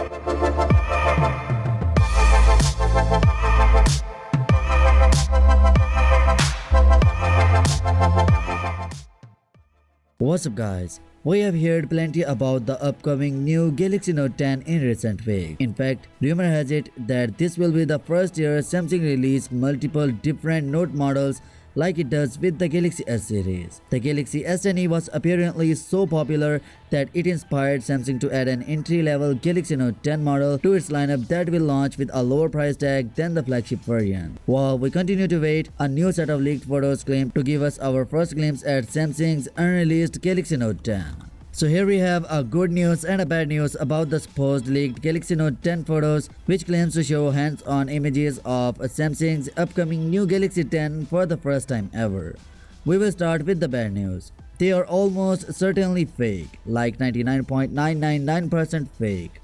What's up guys? We have heard plenty about the upcoming new Galaxy Note 10 in recent weeks. In fact, rumor has it that this will be the first year Samsung release multiple different Note models like it does with the Galaxy S series. The Galaxy S10e was apparently so popular that it inspired Samsung to add an entry-level Galaxy Note 10 model to its lineup that will launch with a lower price tag than the flagship variant. While we continue to wait, a new set of leaked photos claim to give us our first glimpse at Samsung's unreleased Galaxy Note 10. So here we have a good news and a bad news about the supposed leaked Galaxy Note 10 photos, which claims to show hands-on images of Samsung's upcoming new Galaxy 10 for the first time ever. We will start with the bad news. They are almost certainly fake, like 99.999% fake.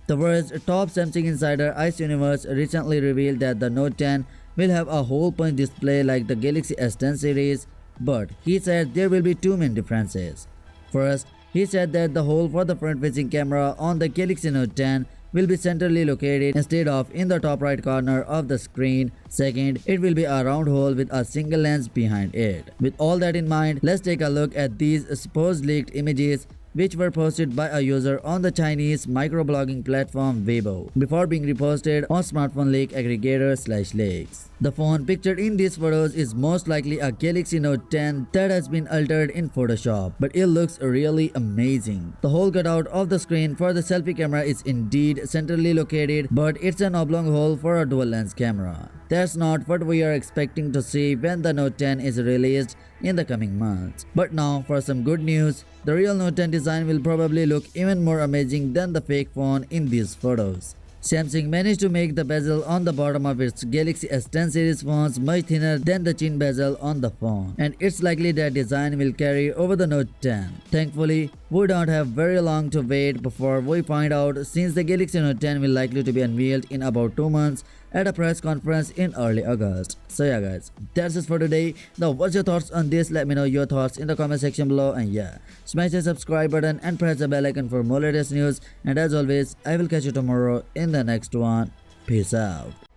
The world's top Samsung insider Ice Universe recently revealed that the Note 10 will have a hole punch display like the Galaxy S10 series, but he said there will be two main differences. First, he said that the hole for the front-facing camera on the Galaxy Note 10 will be centrally located instead of in the top right corner of the screen. Second, it will be a round hole with a single lens behind it. With all that in mind, let's take a look at these supposed leaked images which were posted by a user on the Chinese microblogging platform Weibo before being reposted on smartphone leak aggregator /leaks. The phone pictured in these photos is most likely a Galaxy Note 10 that has been altered in Photoshop, but it looks really amazing. The hole cutout of the screen for the selfie camera is indeed centrally located, but it's an oblong hole for a dual lens camera. That's not what we are expecting to see when the Note 10 is released in the coming months. But now for some good news, the real Note 10 design will probably look even more amazing than the fake phone in these photos. Samsung managed to make the bezel on the bottom of its Galaxy S10 series phones much thinner than the chin bezel on the phone, and it's likely that design will carry over the Note 10. Thankfully, we don't have very long to wait before we find out, since the Galaxy Note 10 will likely to be unveiled in about 2 months at a press conference in early August. So yeah guys, that's it for today. Now what's your thoughts on this? Let me know your thoughts in the comment section below, and yeah, smash the subscribe button and press the bell icon for more latest news, and as always, I will catch you tomorrow in the next one. Peace out.